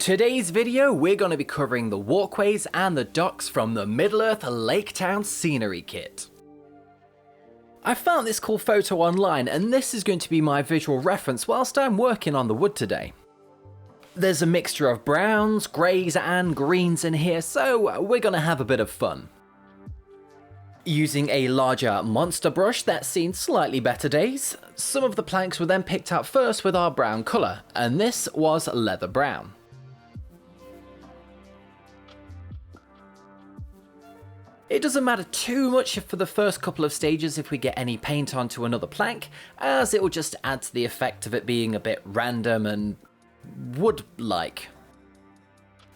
Today's video, we're going to be covering the walkways and the docks from the Middle-earth Lake Town scenery kit. I found this cool photo online and this is going to be my visual reference whilst I'm working on the wood today. There's a mixture of browns, greys and greens in here, so we're going to have a bit of fun. Using a larger monster brush that's seen slightly better days, some of the planks were then picked out first with our brown colour, and this was leather brown. It doesn't matter too much for the first couple of stages if we get any paint onto another plank, as it will just add to the effect of it being a bit random and wood-like.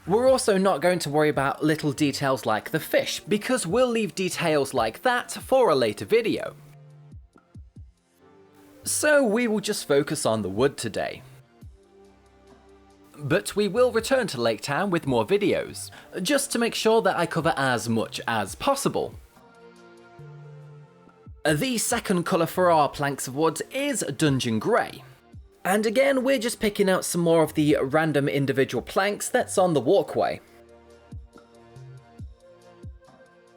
We're also not going to worry about little details like the fish, because we'll leave details like that for a later video. So we will just focus on the wood today. But we will return to Lake Town with more videos, just to make sure that I cover as much as possible. The second colour for our planks of wood is Dungeon Grey. And again, we're just picking out some more of the random individual planks that's on the walkway.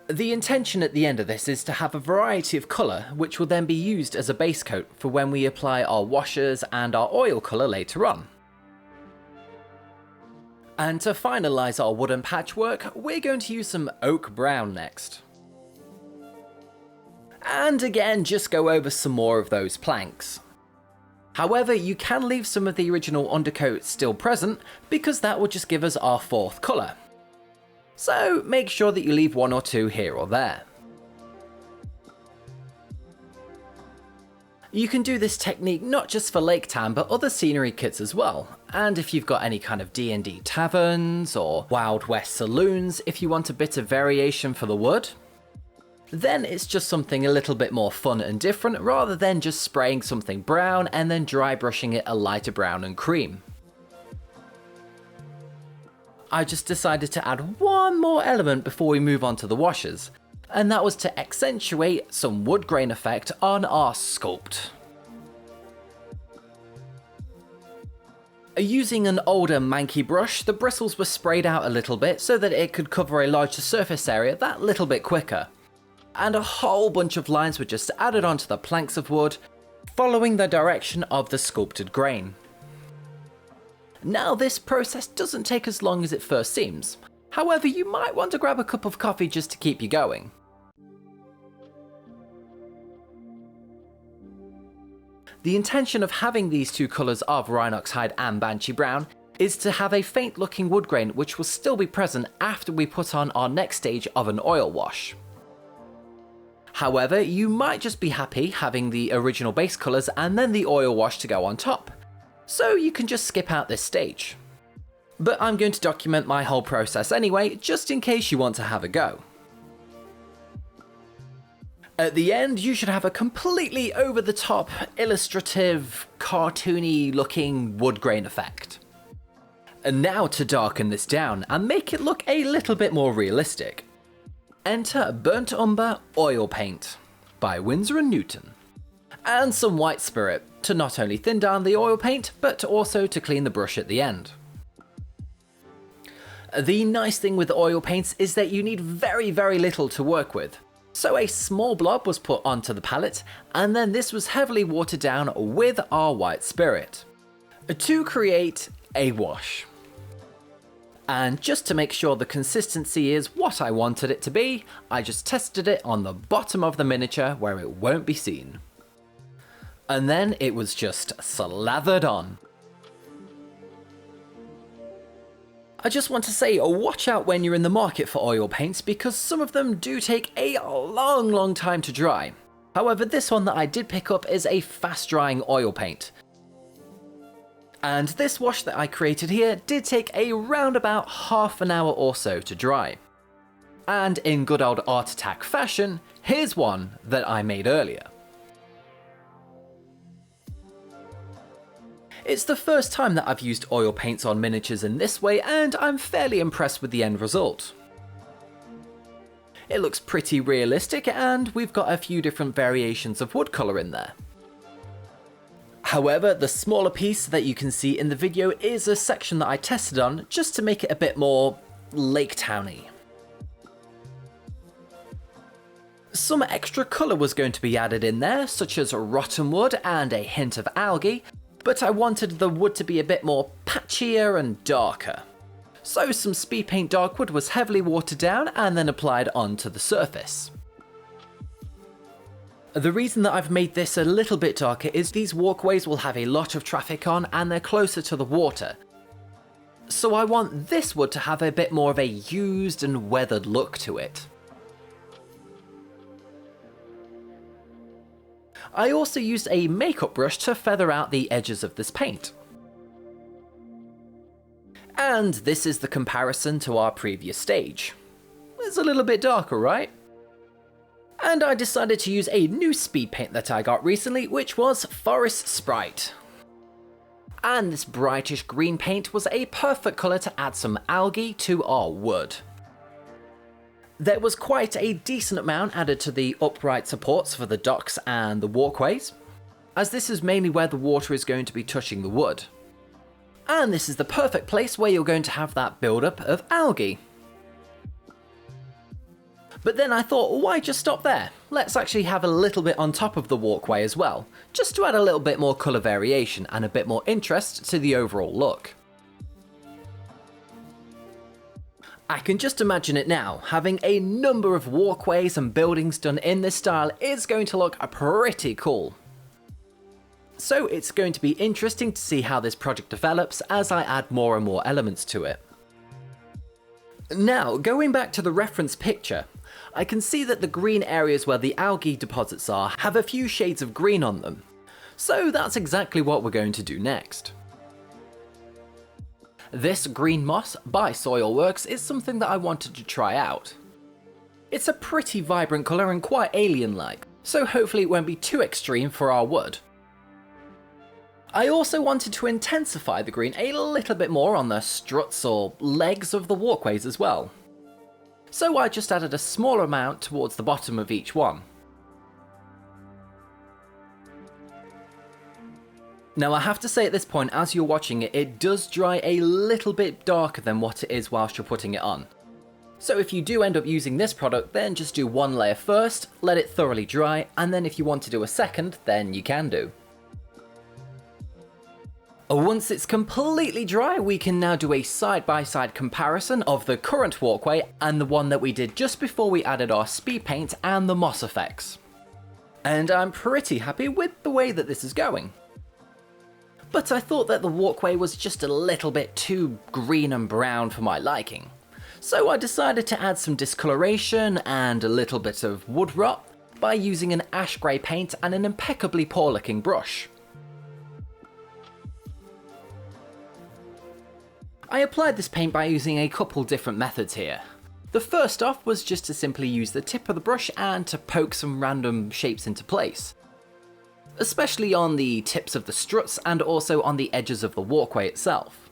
The intention at the end of this is to have a variety of colour, which will then be used as a base coat for when we apply our washes and our oil colour later on. And to finalise our wooden patchwork, we're going to use some oak brown next. And again, just go over some more of those planks. However, you can leave some of the original undercoat still present, because that will just give us our fourth colour. So make sure that you leave one or two here or there. You can do this technique not just for Lake Town but other scenery kits as well, and if you've got any kind of D&D taverns or Wild West saloons, if you want a bit of variation for the wood, then it's just something a little bit more fun and different rather than just spraying something brown and then dry brushing it a lighter brown and cream. I just decided to add one more element before we move on to the washes, and that was to accentuate some wood grain effect on our sculpt. Using an older manky brush, the bristles were sprayed out a little bit so that it could cover a larger surface area that little bit quicker. And a whole bunch of lines were just added onto the planks of wood, following the direction of the sculpted grain. Now this process doesn't take as long as it first seems, however you might want to grab a cup of coffee just to keep you going. The intention of having these two colours of Rhinox Hide and Banshee Brown is to have a faint looking wood grain which will still be present after we put on our next stage of an oil wash. However, you might just be happy having the original base colours and then the oil wash to go on top, so you can just skip out this stage. But I'm going to document my whole process anyway, just in case you want to have a go. At the end, you should have a completely over-the-top, illustrative, cartoony looking wood grain effect. And now to darken this down and make it look a little bit more realistic. Enter Burnt Umber Oil Paint by Winsor & Newton. And some White Spirit to not only thin down the oil paint, but also to clean the brush at the end. The nice thing with oil paints is that you need very little to work with. So a small blob was put onto the palette, and then this was heavily watered down with our White Spirit to create a wash. And just to make sure the consistency is what I wanted it to be, I just tested it on the bottom of the miniature where it won't be seen. And then it was just slathered on. I just want to say, watch out when you're in the market for oil paints because some of them do take a long time to dry. However, this one that I did pick up is a fast drying oil paint. And this wash that I created here did take around about half an hour or so to dry. And in good old Art Attack fashion, here's one that I made earlier. It's the first time that I've used oil paints on miniatures in this way, and I'm fairly impressed with the end result. It looks pretty realistic, and we've got a few different variations of wood colour in there. However, the smaller piece that you can see in the video is a section that I tested on just to make it a bit more Lake Towny. Some extra colour was going to be added in there, such as rotten wood and a hint of algae, but I wanted the wood to be a bit more patchier and darker. So some speed paint dark wood was heavily watered down and then applied onto the surface. The reason that I've made this a little bit darker is these walkways will have a lot of traffic on and they're closer to the water. So I want this wood to have a bit more of a used and weathered look to it. I also used a makeup brush to feather out the edges of this paint. And this is the comparison to our previous stage. It's a little bit darker, right? And I decided to use a new speed paint that I got recently, which was Forest Sprite. And this brightish green paint was a perfect colour to add some algae to our wood. There was quite a decent amount added to the upright supports for the docks and the walkways, as this is mainly where the water is going to be touching the wood. And this is the perfect place where you're going to have that build-up of algae. But then I thought, why just stop there? Let's actually have a little bit on top of the walkway as well, just to add a little bit more colour variation and a bit more interest to the overall look. I can just imagine it now, having a number of walkways and buildings done in this style is going to look pretty cool. So it's going to be interesting to see how this project develops as I add more and more elements to it. Now, going back to the reference picture, I can see that the green areas where the algae deposits are have a few shades of green on them. So that's exactly what we're going to do next. This green moss by Soilworks is something that I wanted to try out. It's a pretty vibrant colour and quite alien-like, so hopefully it won't be too extreme for our wood. I also wanted to intensify the green a little bit more on the struts or legs of the walkways as well. So I just added a smaller amount towards the bottom of each one. Now I have to say at this point, as you're watching it, it does dry a little bit darker than what it is whilst you're putting it on. So if you do end up using this product, then just do one layer first, let it thoroughly dry, and then if you want to do a second, then you can do. Once it's completely dry, we can now do a side-by-side comparison of the current walkway and the one that we did just before we added our speed paint and the moss effects. And I'm pretty happy with the way that this is going. But I thought that the walkway was just a little bit too green and brown for my liking. So I decided to add some discoloration and a little bit of wood rot by using an ash grey paint and an impeccably poor looking brush. I applied this paint by using a couple different methods here. The first off was just to simply use the tip of the brush and to poke some random shapes into place. Especially on the tips of the struts and also on the edges of the walkway itself.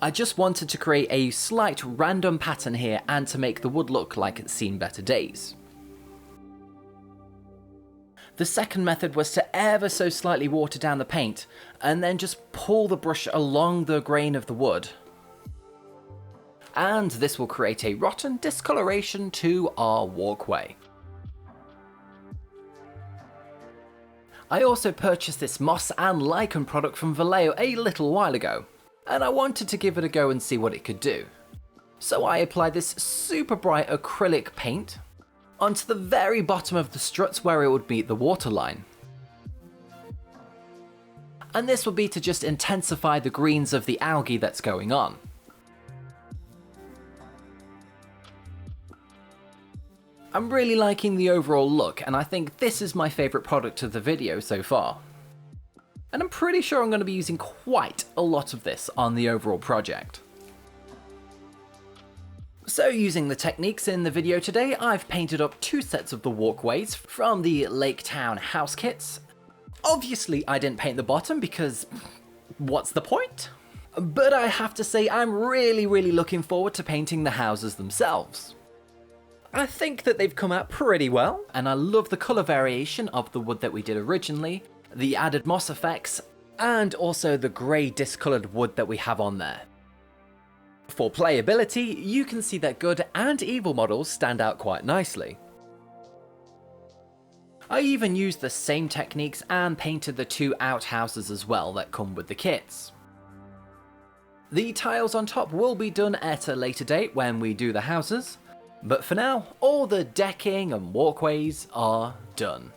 I just wanted to create a slight random pattern here and to make the wood look like it's seen better days. The second method was to ever so slightly water down the paint and then just pull the brush along the grain of the wood. And this will create a rotten discoloration to our walkway. I also purchased this moss and lichen product from Vallejo a little while ago, and I wanted to give it a go and see what it could do. So I applied this super bright acrylic paint onto the very bottom of the struts where it would meet the waterline. And this would be to just intensify the greens of the algae that's going on. I'm really liking the overall look, and I think this is my favourite product of the video so far. And I'm pretty sure I'm going to be using quite a lot of this on the overall project. So using the techniques in the video today, I've painted up 2 sets of the walkways from the Lake Town house kits. Obviously I didn't paint the bottom because what's the point? But I have to say I'm really looking forward to painting the houses themselves. I think that they've come out pretty well, and I love the colour variation of the wood that we did originally, the added moss effects, and also the grey discoloured wood that we have on there. For playability, you can see that good and evil models stand out quite nicely. I even used the same techniques and painted the 2 outhouses as well that come with the kits. The tiles on top will be done at a later date when we do the houses, but for now, all the decking and walkways are done.